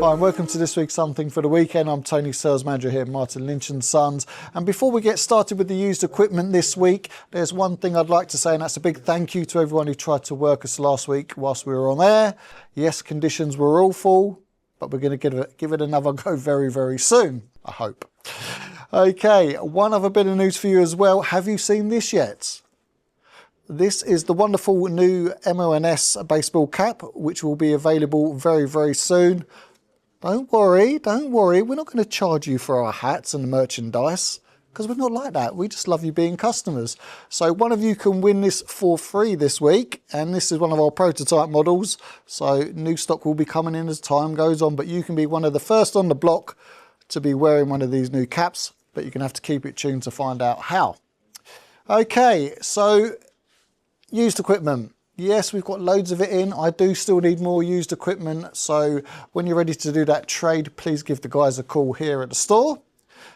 Hi and welcome to this week's Something for the Weekend. I'm Tony, sales manager here at Martin Lynch Sons. And before we get started with the used equipment this week, there's one thing I'd like to say, and that's a big thank you to everyone who tried to work us last week whilst we were on air. Yes, conditions were awful, but we're going to give it another go very, very soon, I hope. Okay, one other bit of news for you as well. Have you seen this yet? This is the wonderful new ML&S baseball cap, which will be available very, very soon. Don't worry, we're not going to charge you for our hats and merchandise, because we're not like that. We just love you being customers. So one of you can win this for free this week, and this is one of our prototype models. So new stock will be coming in as time goes on, but you can be one of the first on the block to be wearing one of these new caps, but you're going to have to keep it tuned to find out how. Okay, so used equipment. Yes, we've got loads of it in. I do still need more used equipment. So when you're ready to do that trade, please give the guys a call here at the store.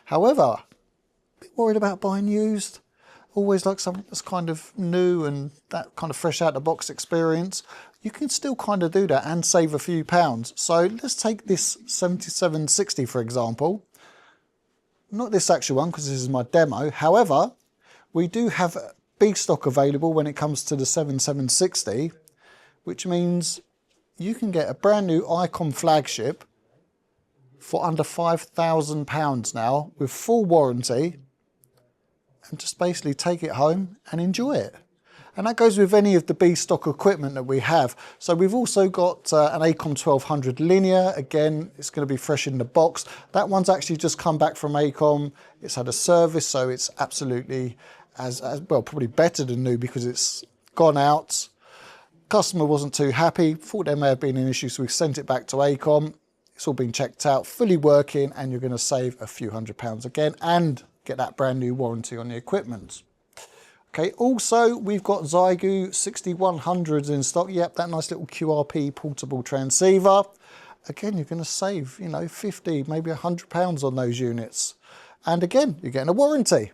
However, a bit worried about buying used. Always like something that's kind of new and that kind of fresh out the box experience. You can still kind of do that and save a few pounds. So let's take this 7760, for example. Not this actual one, because this is my demo. However, we do have B stock available when it comes to the 7760, which means you can get a brand new Icom flagship for under £5,000 now with full warranty, and just basically take it home and enjoy it. And that goes with any of the B stock equipment that we have. So we've also got an Acom 1200 linear. Again, it's going to be fresh in the box. That one's actually just come back from Acom. It's had a service, so it's absolutely as well, probably better than new, because it's gone out. Customer wasn't too happy, thought there may have been an issue, so we sent it back to Acom. It's all been checked out, fully working, and you're going to save a few £100s again and get that brand new warranty on the equipment. Okay, also we've got Xiegu X6200 in stock. Yep, that nice little QRP portable transceiver. Again, you're going to save, you know, 50, maybe £100 on those units. And again, you're getting a warranty.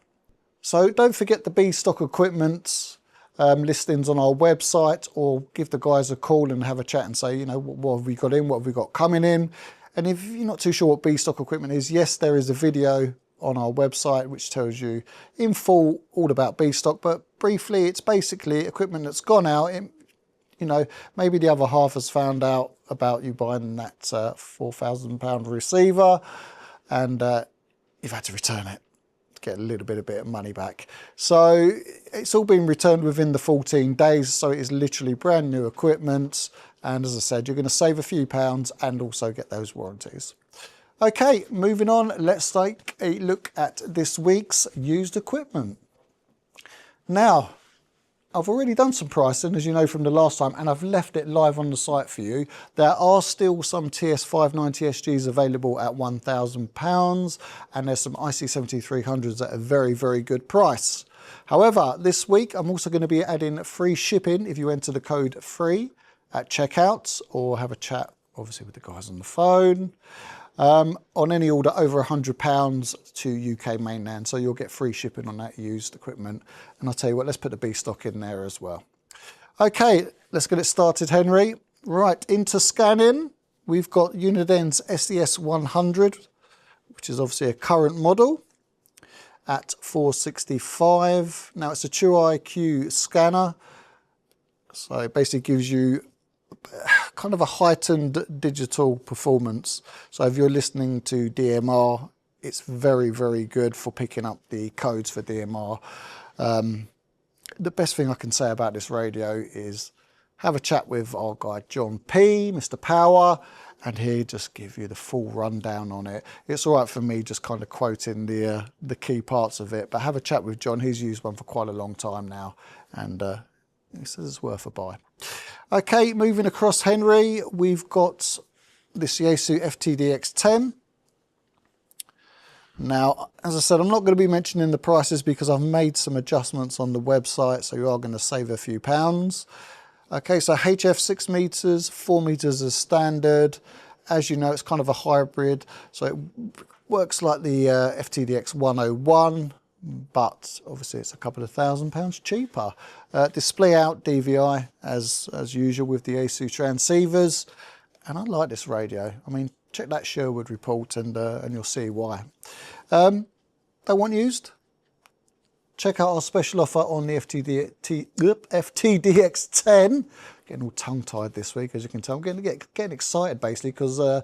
So don't forget the B stock equipment listings on our website, or give the guys a call and have a chat and say, you know, what have we got in, what have we got coming in. And if you're not too sure what B stock equipment is, yes, there is a video on our website which tells you in full all about B stock, but briefly, it's basically equipment that's gone out. You know, maybe the other half has found out about you buying that £4,000 receiver, and you've had to return it. Get a little bit of money back. So it's all been returned within the 14 days. So it is literally brand new equipment. And as I said, you're going to save a few pounds and also get those warranties. Okay, moving on, let's take a look at this week's used equipment. Now, I've already done some pricing, as you know from the last time, and I've left it live on the site for you. There are still some TS-590SGs available at £1,000, and there's some IC-7300s at a very, very good price. However, this week I'm also going to be adding free shipping if you enter the code FREE at checkout, or have a chat, obviously, with the guys on the phone. On any order over £100 to UK mainland, so you'll get free shipping on that used equipment. And I'll tell you what, let's put the B stock in there as well. Okay, let's get it started, Henry. Right, into scanning, we've got Uniden's SDS100, which is obviously a current model, at 465. Now it's a True IQ scanner, so it basically gives you kind of a heightened digital performance. So if you're listening to DMR, it's very, very good for picking up the codes for DMR. The best thing I can say about this radio is have a chat with our guy John P, Mr. Power, and he'll just give you the full rundown on it. It's all right for me just kind of quoting the key parts of it, but have a chat with John. He's used one for quite a long time now, and he says it's worth a buy. Okay, moving across, Henry, we've got this Yaesu FTDX10. Now, as I said, I'm not going to be mentioning the prices because I've made some adjustments on the website, so you are going to save a few pounds. Okay, so HF 6 meters, 4 meters as standard. As you know, it's kind of a hybrid, so it works like the FTDX101. But obviously it's a couple of £1,000 cheaper. Display out DVI as usual with the Yaesu transceivers, and I like this radio. I mean, check that Sherwood report and you'll see why. They want used? Check out our special offer on the FTDX10. Getting all tongue-tied this week, as you can tell. I'm getting excited, basically, because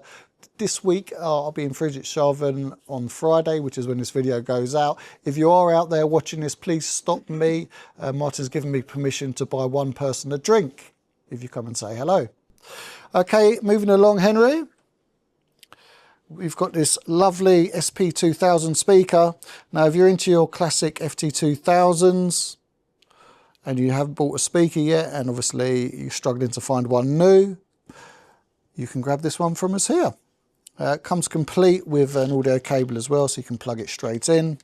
this week I'll be in Friedrichshafen on Friday, which is when this video goes out. If you are out there watching this, please stop me. Martin's given me permission to buy one person a drink if you come and say hello. Okay, moving along, Henry. We've got this lovely SP-2000 speaker. Now, if you're into your classic FT-2000s and you haven't bought a speaker yet, and obviously you're struggling to find one new, you can grab this one from us here. It comes complete with an audio cable as well, so you can plug it straight in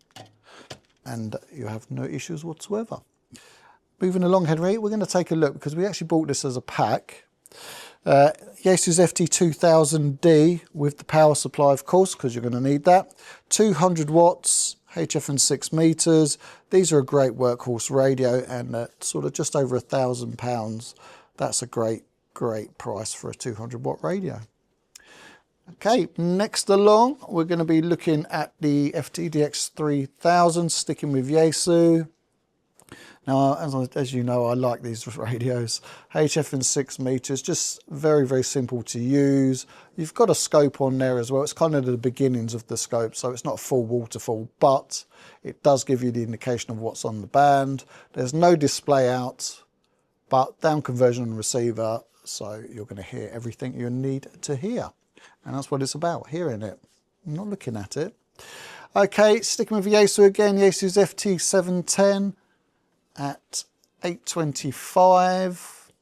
and you have no issues whatsoever. Moving along, Henry, we're going to take a look, because we actually bought this as a pack. Yaesu's FT-2000D with the power supply, of course, because you're going to need that. 200 watts, HF and 6 meters. These are a great workhorse radio, and sort of just over £1,000. That's a great price for a 200 watt radio. Okay, next along, we're going to be looking at the FTDX3000, sticking with Yaesu. Now, as you know, I like these radios. HF and 6 meters, just very, very simple to use. You've got a scope on there as well. It's kind of the beginnings of the scope, so it's not full waterfall, but it does give you the indication of what's on the band. There's no display out, but down conversion on the receiver, so you're going to hear everything you need to hear. And that's what it's about, hearing it, not looking at it. Okay, sticking with Yaesu again, Yaesu's FT710. At 825,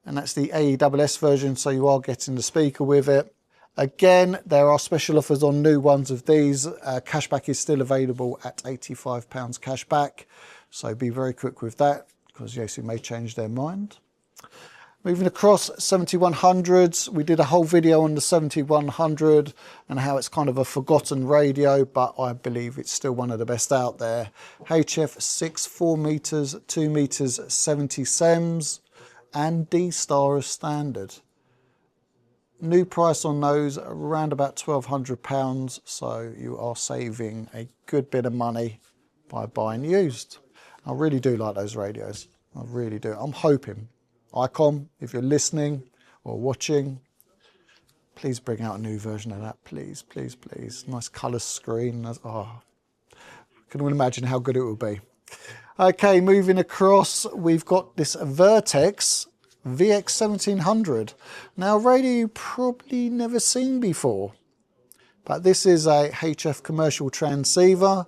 and that's the AESS version, so you are getting the speaker with it. Again, there are special offers on new ones of these. Cashback is still available at £85 cashback, so be very quick with that, because Yaesu may change their mind. Moving across, 7100s. We did a whole video on the 7100 and how it's kind of a forgotten radio, but I believe it's still one of the best out there. HF 6, 4 meters, 2 meters, 70 sems, and D-Star as standard. New price on those around about £1,200, so you are saving a good bit of money by buying used. I really do like those radios. I really do. I'm hoping Icom, if you're listening or watching, please bring out a new version of that, please, please, please. Nice colour screen. Oh, can you imagine how good it will be? Okay, moving across, we've got this Vertex VX-1700. Now, a radio you've probably never seen before, but this is a HF commercial transceiver.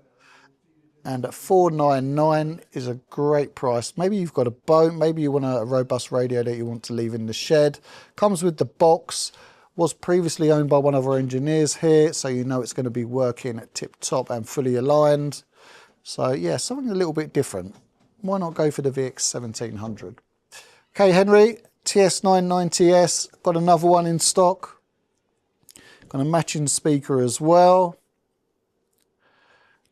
And at $499 is a great price. Maybe you've got a boat, maybe you want a robust radio that you want to leave in the shed. Comes with the box, was previously owned by one of our engineers here, so you know it's going to be working at tip top and fully aligned. So yeah, something a little bit different. Why not go for the VX-1700? Okay, Henry, TS-990S, got another one in stock. Got a matching speaker as well.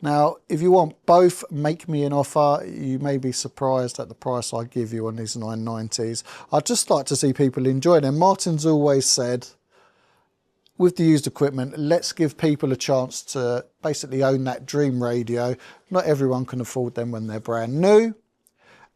Now, if you want both, make me an offer. You may be surprised at the price I give you on these 990s. I'd just like to see people enjoy them. Martin's always said, with the used equipment, let's give people a chance to basically own that dream radio. Not everyone can afford them when they're brand new.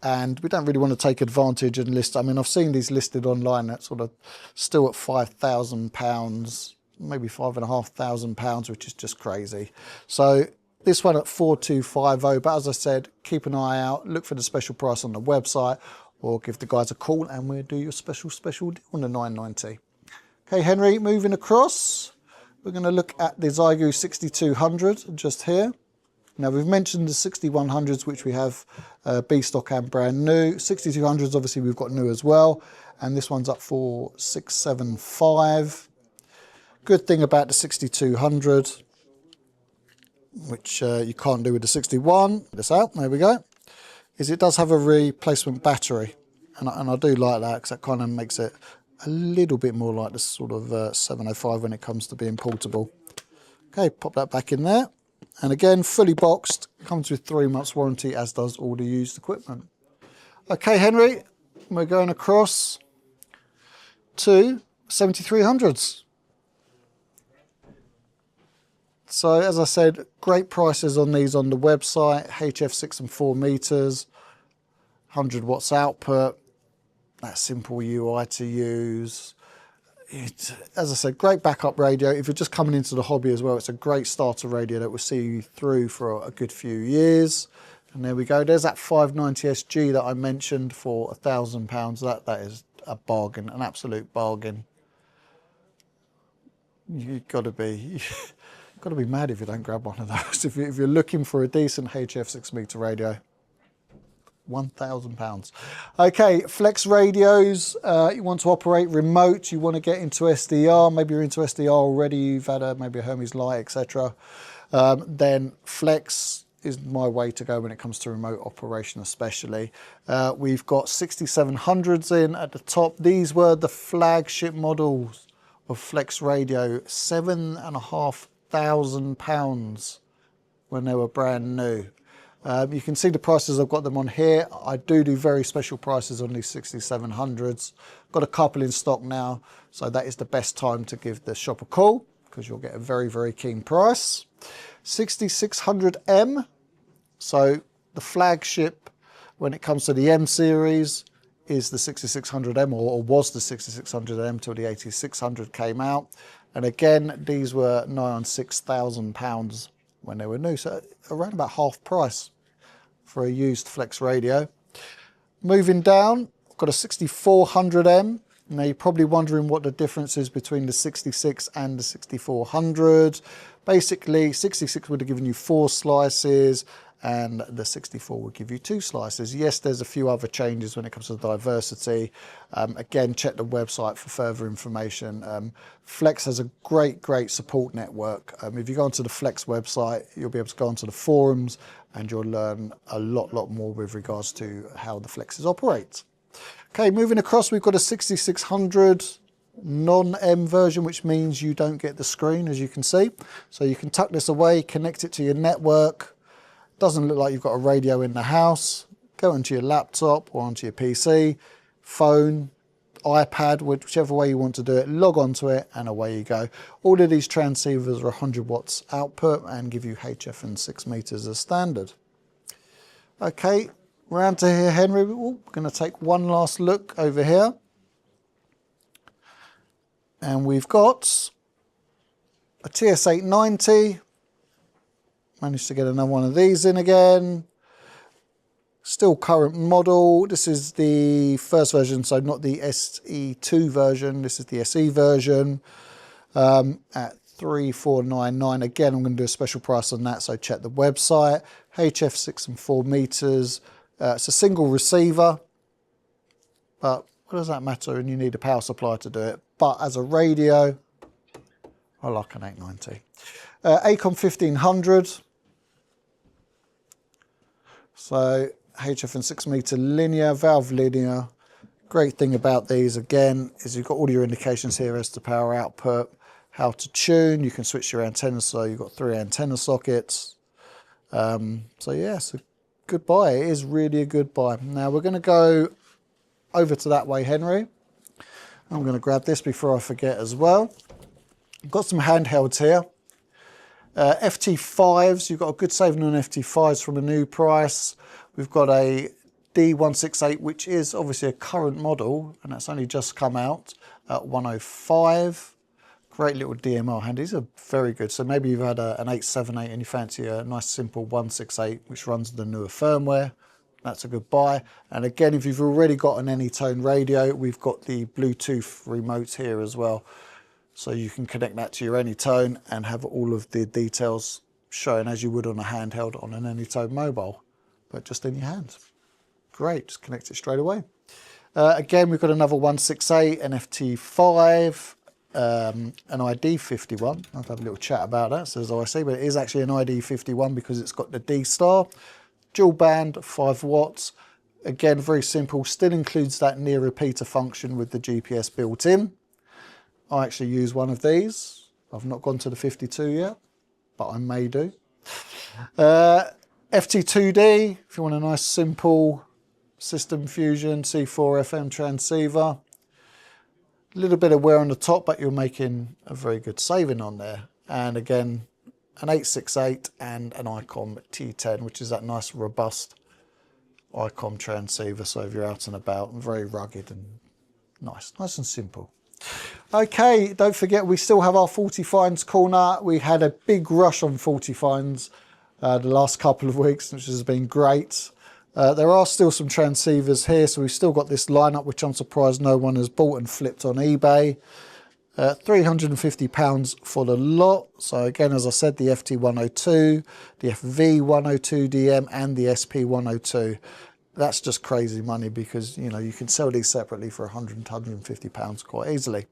And we don't really want to take advantage and list. I mean, I've seen these listed online that sort of still at £5,000, maybe £5,500, which is just crazy. So this one at 4250, but as I said, keep an eye out, look for the special price on the website, or give the guys a call and we'll do your special deal on the 990. Okay, Henry, moving across, we're going to look at the Xiegu 6200 just here. Now, we've mentioned the 6100s, which we have B stock and brand new. 6200s, obviously, we've got new as well, and this one's up for $675. Good thing about the 6200, which you can't do with the 61, this out, there we go, is it does have a replacement battery, and I do like that, because that kind of makes it a little bit more like the sort of 705 when it comes to being portable. Okay, pop that back in there, and again, fully boxed, comes with 3 months warranty, as does all the used equipment. Okay, Henry, we're going across to 7300s. So as I said, great prices on these on the website. HF 6 and 4 meters, 100 watts output, that simple UI to use. As I said, great backup radio. If you're just coming into the hobby as well, it's a great starter radio that will see you through for a good few years. And there we go. There's that 590SG that I mentioned for £1,000. That is a bargain, an absolute bargain. You've got to be mad if you don't grab one of those. If you're looking for a decent HF 6 meter radio, £1,000. Okay, flex radios. You want to operate remote. You want to get into SDR. Maybe you're into SDR already. You've had maybe a Hermes Light, etc. Then flex is my way to go when it comes to remote operation, especially. We've got 6700s in at the top. These were the flagship models of flex radio, £7,500 when they were brand new. You can see the prices, I've got them on here. I do very special prices on these 6700s. Got a couple in stock now, so that is the best time to give the shop a call because you'll get a very, very keen price. 6600M, so the flagship when it comes to the M series is the 6600M, or was the 6600M till the 8600 came out. And again, these were nigh on £6,000 when they were new, so around about half price for a used flex radio. Moving down, I've got a 6400M. Now you're probably wondering what the difference is between the 66 and the 6400. Basically, 66 would have given you 4 slices and the 64 would give you 2 slices. Yes, there's a few other changes when it comes to diversity. Again, check the website for further information. Flex has a great support network. If you go onto the Flex website, you'll be able to go onto the forums and you'll learn a lot more with regards to how the Flexes operate. Okay, moving across, we've got a 6600 non-M version, which means you don't get the screen, as you can see. So you can tuck this away, connect it to your network. Doesn't look like you've got a radio in the house. Go onto your laptop or onto your PC, phone, iPad, whichever way you want to do it, log onto it and away you go. All of these transceivers are 100 watts output and give you HF and 6 meters as standard. Okay, round to here, Henry. We're going to take one last look over here. And we've got a TS-890. Managed to get another one of these in again. Still current model. This is the first version, so not the SE2 version. This is the SE version at 3499. Again, I'm going to do a special price on that, so check the website. HF 6 and 4 meters. It's a single receiver, but what does that matter? And you need a power supply to do it. But as a radio, I like an 890. Acom 1500. So HF and 6 meter linear, valve linear. Great thing about these again is you've got all your indications here as to power output, how to tune. You can switch your antennas, so you've got 3 antenna sockets. So yeah, it's a good buy. It is really a good buy. Now we're going to go over to that way, Henry. I'm going to grab this before I forget as well. I've got some handhelds here. FT5s, you've got a good saving on FT5s from a new price. We've got a D168, which is obviously a current model, and that's only just come out at 105. Great little DMR hand. These are very good. So maybe you've had an 878 and you fancy a nice simple 168, which runs the newer firmware. That's a good buy. And again, if you've already got an AnyTone radio, we've got the Bluetooth remote here as well. So you can connect that to your AnyTone and have all of the details shown as you would on a handheld on an AnyTone mobile, but just in your hands. Great, just connect it straight away. Again, we've got another 168, an FT5, an ID51. I'll have a little chat about that, so as I say, but it is actually an ID51 because it's got the D star. Dual band, 5 watts. Again, very simple, still includes that near repeater function with the GPS built in. I actually use one of these. I've not gone to the 52 yet, but I may do. FT-2DE, if you want a nice simple system fusion C4 FM transceiver. A little bit of wear on the top, but you're making a very good saving on there. And again, an 868 and an Icom T10, which is that nice robust Icom transceiver. So if you're out and about, very rugged and nice and simple. Okay, don't forget we still have our 40 finds corner. We had a big rush on 40 finds the last couple of weeks, which has been great. There are still some transceivers here, so we've still got this lineup, which I'm surprised no one has bought and flipped on eBay. £350 for the lot. So again, as I said, the FT102, the FV102DM and the SP-102. That's just crazy money because, you know, you can sell these separately for £100, £150 quite easily.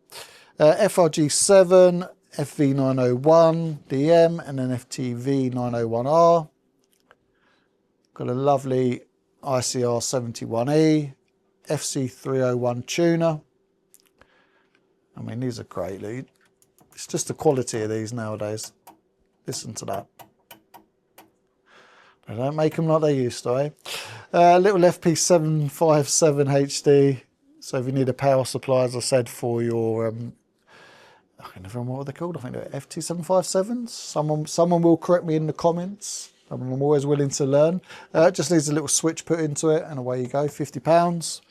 FRG7, FV901DM and then FTV901R. Got a lovely ICR71E, FC301 tuner. I mean, these are great. It's just the quality of these nowadays. Listen to that. They don't make them like they used to, eh? Little FP757HD. So if you need a power supply, as I said, for your, I can never remember what they're called. I think they're FT757s. Someone will correct me in the comments. I'm always willing to learn. Just needs a little switch put into it and away you go, £50.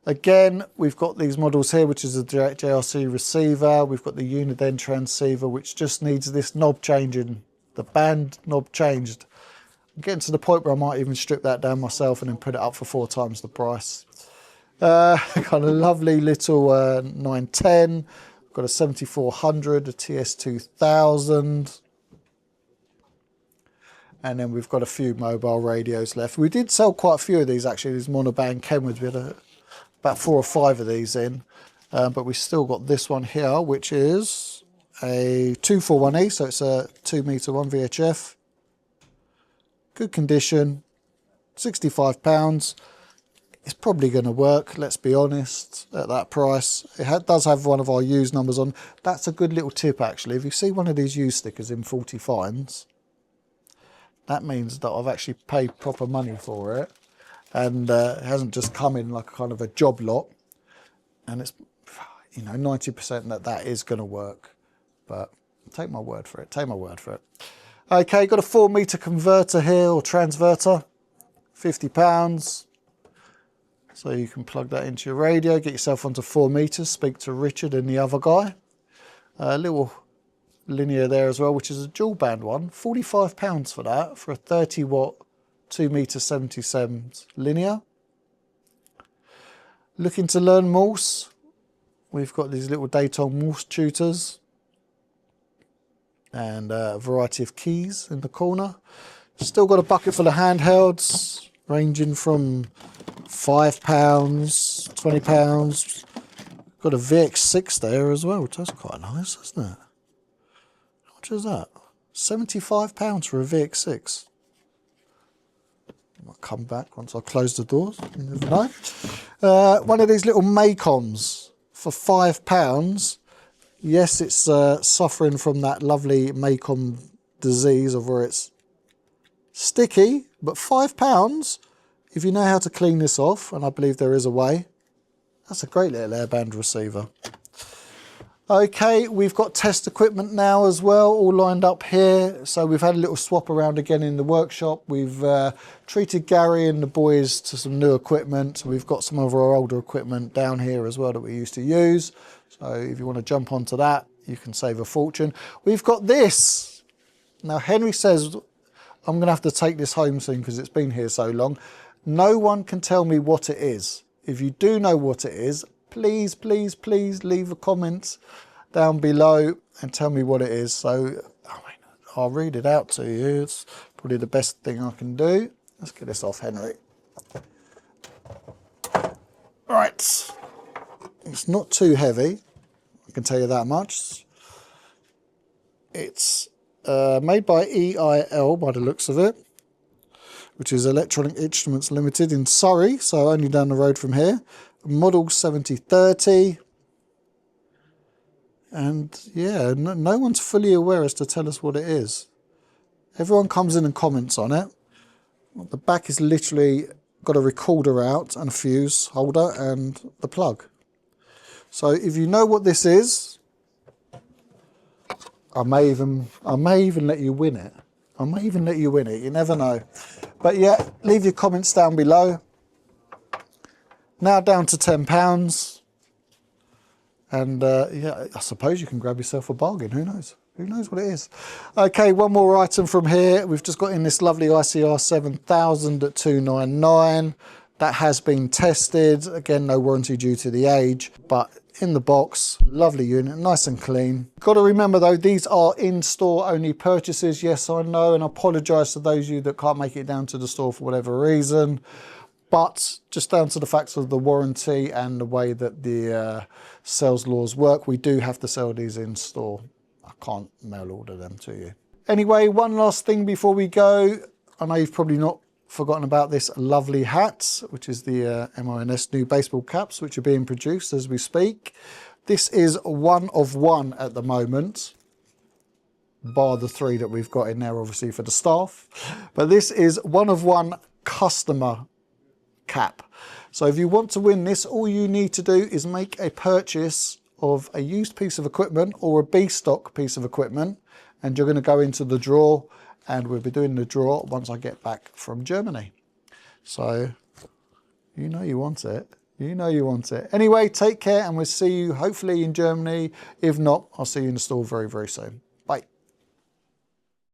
Again, we've got these models here, which is a direct JRC receiver. We've got the Uniden transceiver, which just needs this knob changing, the band knob changed. I'm getting to the point where I might even strip that down myself and then put it up for 4 times the price. Got a lovely little 910. Got a 7400, a TS-2000. And then we've got a few mobile radios left. We did sell quite a few of these actually, these monoband Kenwoods. We had about 4 or 5 of these in. But we still got this one here, which is a 241E, so it's a 2 meter 1 VHF. Good condition, £65. It's probably going to work, let's be honest, at that price. It does have one of our used numbers on. That's a good little tip actually. If you see one of these used stickers in 40 finds, that means that I've actually paid proper money for it. And it hasn't just come in like a kind of a job lot. And it's, you know, 90% that is going to work. But take my word for it, take my word for it. Okay, got a 4 meter converter here, or transverter, £50. So you can plug that into your radio, get yourself onto 4 meters, speak to Richard and the other guy. A little linear there as well, which is a dual band one, £45 for that, for a 30 watt 2 meter 77 linear. Looking to learn Morse, we've got these little Daytone Morse tutors and a variety of keys in the corner. Still got a bucket full of handhelds ranging from £5, £20. Got a VX6 there as well, which that's quite nice, isn't it? How much is that? £75 for a VX6. I'll come back once I close the doors. You never know. One of these little Macoms for £5. Yes, it's suffering from that lovely Macom disease of where it's sticky, but £5, if you know how to clean this off, and I believe there is a way, that's a great little airband receiver. Okay, we've got test equipment now as well, all lined up here. So we've had a little swap around again in the workshop. We've treated Gary and the boys to some new equipment. We've got some of our older equipment down here as well that we used to use. So if you want to jump onto that, you can save a fortune. We've got this. Now Henry says, I'm going to have to take this home soon because it's been here so long. No one can tell me what it is. If you do know what it is, please, please, please leave a comment down below and tell me what it is. So, I mean, I'll read it out to you. It's probably the best thing I can do. Let's get this off, Henry. Right. It's not too heavy, I can tell you that much. It's made by EIL by the looks of it, which is Electronic Instruments Limited in Surrey, so only down the road from here. Model 7030, and yeah, no one's fully aware as to tell us what it is. Everyone comes in and comments on it. The back is literally got a recorder out and a fuse holder and the plug. So if you know what this is, I may even let you win it. I may even let you win it, you never know. But yeah, leave your comments down below. Now down to £10. And yeah, I suppose you can grab yourself a bargain, who knows? Who knows what it is? Okay, one more item from here. We've just got in this lovely ICR 7000 at 299. That has been tested. Again, no warranty due to the age, but in the box, lovely unit, nice and clean. Got to remember though, these are in-store only purchases. Yes, I know, and I apologise to those of you that can't make it down to the store for whatever reason. But just down to the facts of the warranty and the way that the sales laws work, we do have to sell these in store. I can't mail order them to you. Anyway, one last thing before we go. I know you've probably not forgotten about this lovely hat, which is the ML&S new baseball caps, which are being produced as we speak. This is one of one at the moment, bar the 3 that we've got in there obviously for the staff. But this is one of one customer cap. So if you want to win this, all you need to do is make a purchase of a used piece of equipment or a B stock piece of equipment, and you're going to go into the draw, and we'll be doing the draw once I get back from Germany. So you know you want it. You know you want it. Anyway, take care, and we'll see you hopefully in Germany. If not, I'll see you in the store very, very soon.